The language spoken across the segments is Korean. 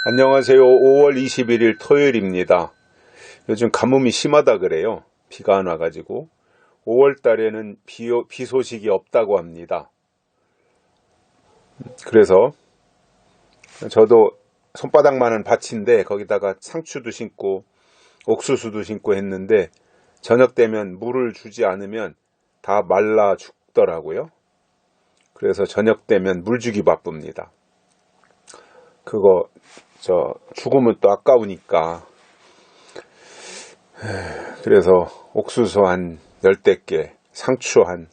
안녕하세요. 5월 21일 토요일입니다. 요즘 가뭄이 심하다 그래요. 비가 안 와가지고 5월 달에는 비 소식이 없다고 합니다. 그래서 저도 손바닥만한 밭인데 거기다가 상추도 심고 옥수수도 심고 했는데 저녁 되면 물을 주지 않으면 다 말라 죽더라고요. 그래서 저녁 되면 물 주기 바쁩니다. 그거 죽으면 또 아까우니까. 그래서 옥수수 한 10대 개, 상추 한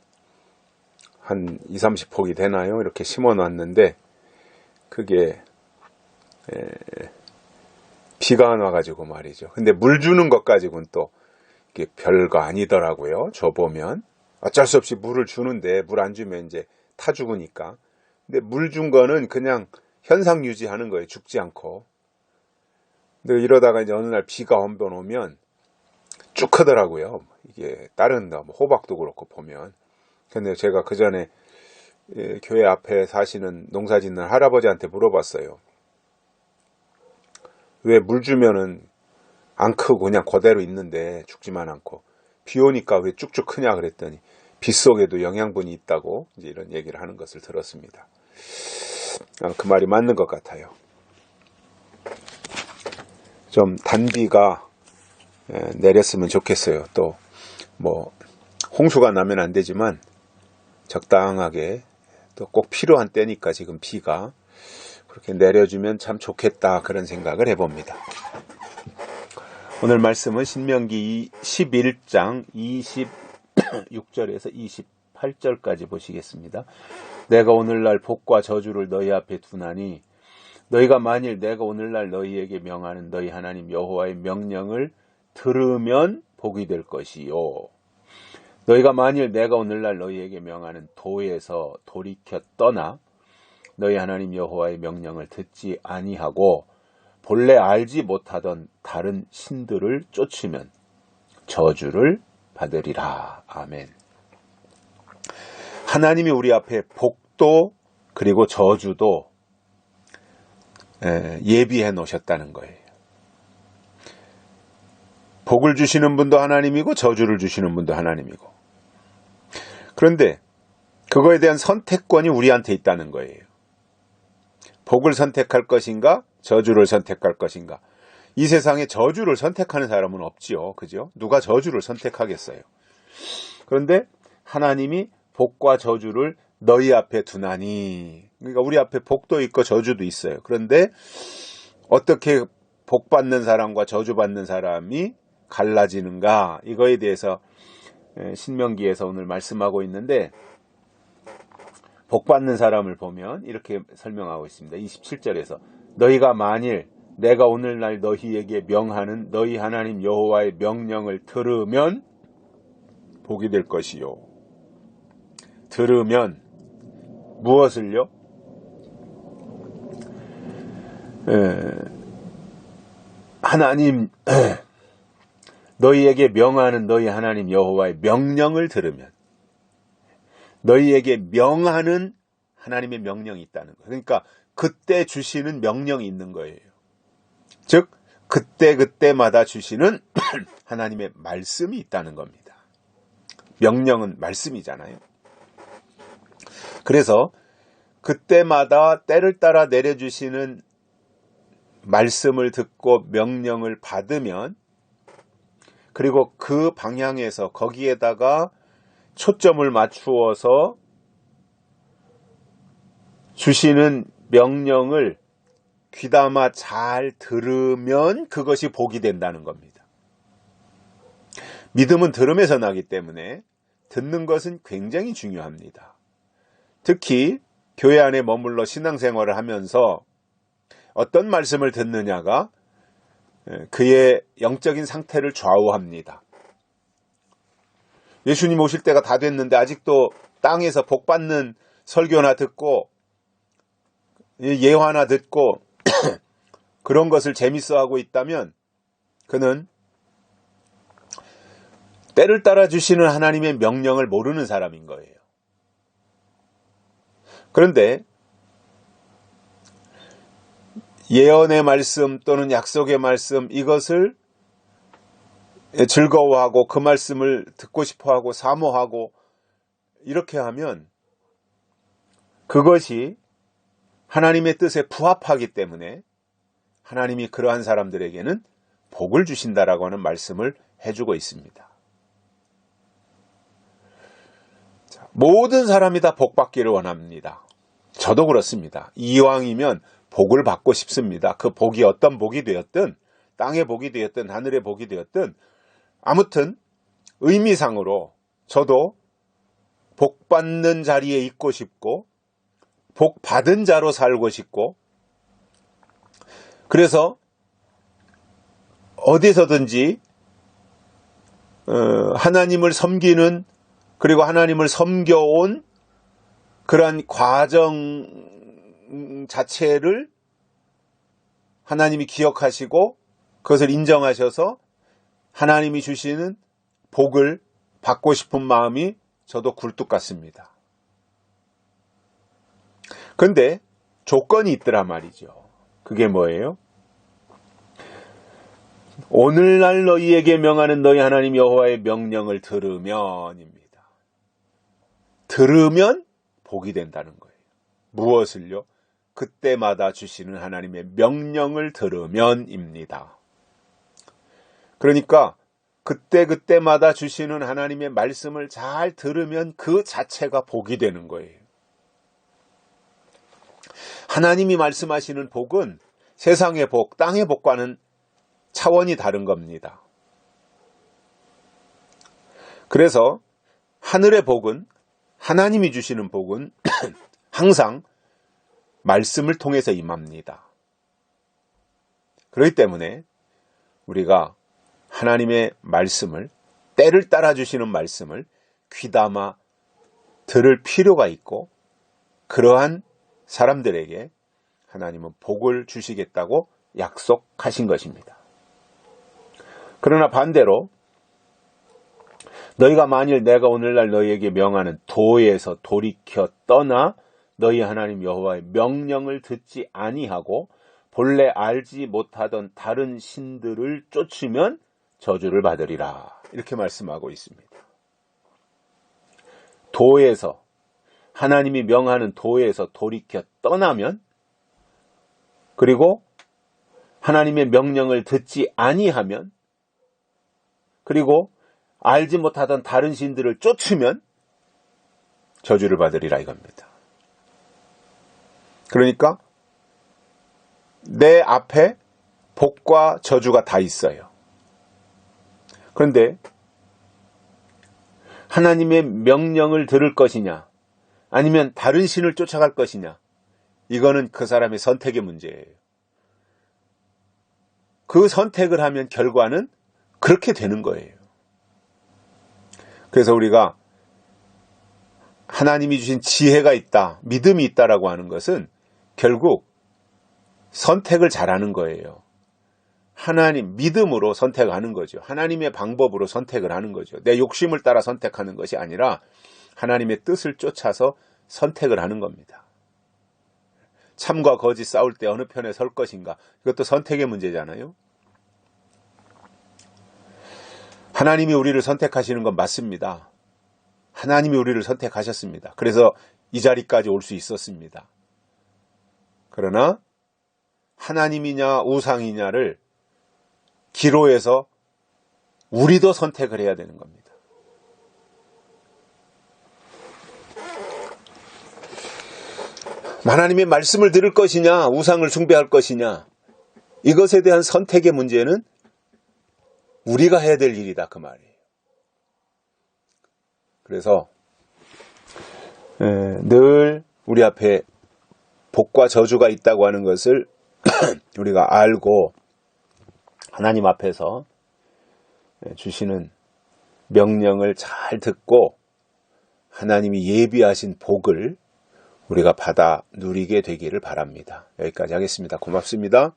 2, 30폭이 되나요? 이렇게 심어 놨는데 그게 비가 안 와가지고 말이죠. 근데 물 주는 것 가지고는 또 이게 별거 아니더라고요. 줘보면 어쩔 수 없이 물을 주는데 물 안 주면 이제 타 죽으니까. 근데 물 준 거는 그냥 현상 유지하는 거예요. 죽지 않고. 근데 이러다가 이제 어느 날 비가 한 번 오면 쭉 크더라고요. 이게 다른 호박도 그렇고 보면. 근데 제가 그 전에 교회 앞에 사시는 농사 짓는 할아버지한테 물어봤어요. 왜 물 주면은 안 크고 그냥 그대로 있는데 죽지만 않고 비 오니까 왜 쭉쭉 크냐 그랬더니 빗 속에도 영양분이 있다고 이제 이런 얘기를 하는 것을 들었습니다. 그 말이 맞는 것 같아요. 좀 단비가 내렸으면 좋겠어요. 또 홍수가 나면 안 되지만 적당하게 또 꼭 필요한 때니까 지금 비가 그렇게 내려주면 참 좋겠다 그런 생각을 해봅니다. 오늘 말씀은 신명기 11장 26절에서 28절까지 보시겠습니다. 내가 오늘날 복과 저주를 너희 앞에 두나니 너희가 만일 내가 오늘날 너희에게 명하는 너희 하나님 여호와의 명령을 들으면 복이 될 것이요. 너희가 만일 내가 오늘날 너희에게 명하는 도에서 돌이켜 떠나 너희 하나님 여호와의 명령을 듣지 아니하고 본래 알지 못하던 다른 신들을 쫓으면 저주를 받으리라. 아멘. 하나님이 우리 앞에 복도 그리고 저주도 예비해 놓으셨다는 거예요. 복을 주시는 분도 하나님이고 저주를 주시는 분도 하나님이고. 그런데 그거에 대한 선택권이 우리한테 있다는 거예요. 복을 선택할 것인가 저주를 선택할 것인가. 이 세상에 저주를 선택하는 사람은 없지요. 그죠? 누가 저주를 선택하겠어요. 그런데 하나님이 복과 저주를 너희 앞에 두나니, 그러니까 우리 앞에 복도 있고 저주도 있어요. 그런데 어떻게 복 받는 사람과 저주 받는 사람이 갈라지는가, 이거에 대해서 신명기에서 오늘 말씀하고 있는데, 복 받는 사람을 보면 이렇게 설명하고 있습니다. 27절에서 너희가 만일 내가 오늘날 너희에게 명하는 너희 하나님 여호와의 명령을 들으면 복이 될 것이요. 들으면 무엇을요? 하나님 너희에게 명하는 너희 하나님 여호와의 명령을 들으면, 너희에게 명하는 하나님의 명령이 있다는 거예요. 그러니까 그때 주시는 명령이 있는 거예요. 즉 그때마다 주시는 하나님의 말씀이 있다는 겁니다. 명령은 말씀이잖아요. 그래서 그때마다 때를 따라 내려주시는 말씀을 듣고 명령을 받으면, 그리고 그 방향에서 거기에다가 초점을 맞추어서 주시는 명령을 귀담아 잘 들으면 그것이 복이 된다는 겁니다. 믿음은 들음에서 나기 때문에 듣는 것은 굉장히 중요합니다. 특히 교회 안에 머물러 신앙생활을 하면서 어떤 말씀을 듣느냐가 그의 영적인 상태를 좌우합니다. 예수님 오실 때가 다 됐는데 아직도 땅에서 복받는 설교나 듣고 예화나 듣고 그런 것을 재밌어하고 있다면 그는 때를 따라 주시는 하나님의 명령을 모르는 사람인 거예요. 그런데 예언의 말씀 또는 약속의 말씀, 이것을 즐거워하고 그 말씀을 듣고 싶어하고 사모하고 이렇게 하면 그것이 하나님의 뜻에 부합하기 때문에 하나님이 그러한 사람들에게는 복을 주신다라고 하는 말씀을 해주고 있습니다. 모든 사람이 다 복 받기를 원합니다. 저도 그렇습니다. 이왕이면 복을 받고 싶습니다. 그 복이 어떤 복이 되었든 땅의 복이 되었든 하늘의 복이 되었든 아무튼 의미상으로 저도 복 받는 자리에 있고 싶고 복 받은 자로 살고 싶고, 그래서 어디서든지 하나님을 섬기는, 그리고 하나님을 섬겨온 그러한 과정 자체를 하나님이 기억하시고 그것을 인정하셔서 하나님이 주시는 복을 받고 싶은 마음이 저도 굴뚝 같습니다. 그런데 조건이 있더라 말이죠. 그게 뭐예요? 오늘날 너희에게 명하는 너희 하나님 여호와의 명령을 들으면입니다. 들으면 복이 된다는 거예요. 무엇을요? 그때마다 주시는 하나님의 명령을 들으면입니다. 그러니까 그때마다 주시는 하나님의 말씀을 잘 들으면 그 자체가 복이 되는 거예요. 하나님이 말씀하시는 복은 세상의 복, 땅의 복과는 차원이 다른 겁니다. 그래서 하늘의 복은, 하나님이 주시는 복은 항상 말씀을 통해서 임합니다. 그렇기 때문에 우리가 하나님의 말씀을, 때를 따라 주시는 말씀을 귀담아 들을 필요가 있고, 그러한 사람들에게 하나님은 복을 주시겠다고 약속하신 것입니다. 그러나 반대로 너희가 만일 내가 오늘날 너희에게 명하는 도에서 돌이켜 떠나 너희 하나님 여호와의 명령을 듣지 아니하고 본래 알지 못하던 다른 신들을 쫓으면 저주를 받으리라, 이렇게 말씀하고 있습니다. 도에서, 하나님이 명하는 도에서 돌이켜 떠나면, 그리고 하나님의 명령을 듣지 아니하면, 그리고 알지 못하던 다른 신들을 쫓으면 저주를 받으리라 이겁니다. 그러니까 내 앞에 복과 저주가 다 있어요. 그런데 하나님의 명령을 들을 것이냐, 아니면 다른 신을 쫓아갈 것이냐, 이거는 그 사람의 선택의 문제예요. 그 선택을 하면 결과는 그렇게 되는 거예요. 그래서 우리가 하나님이 주신 지혜가 있다, 믿음이 있다라고 하는 것은 결국 선택을 잘하는 거예요. 하나님, 믿음으로 선택하는 거죠. 하나님의 방법으로 선택을 하는 거죠. 내 욕심을 따라 선택하는 것이 아니라 하나님의 뜻을 쫓아서 선택을 하는 겁니다. 참과 거짓 싸울 때 어느 편에 설 것인가, 이것도 선택의 문제잖아요. 하나님이 우리를 선택하시는 건 맞습니다. 하나님이 우리를 선택하셨습니다. 그래서 이 자리까지 올 수 있었습니다. 그러나 하나님이냐 우상이냐를 기로해서 우리도 선택을 해야 되는 겁니다. 하나님의 말씀을 들을 것이냐, 우상을 숭배할 것이냐, 이것에 대한 선택의 문제는 우리가 해야 될 일이다, 그 말이에요. 그래서 늘 우리 앞에 복과 저주가 있다고 하는 것을 우리가 알고 하나님 앞에서 주시는 명령을 잘 듣고 하나님이 예비하신 복을 우리가 받아 누리게 되기를 바랍니다. 여기까지 하겠습니다. 고맙습니다.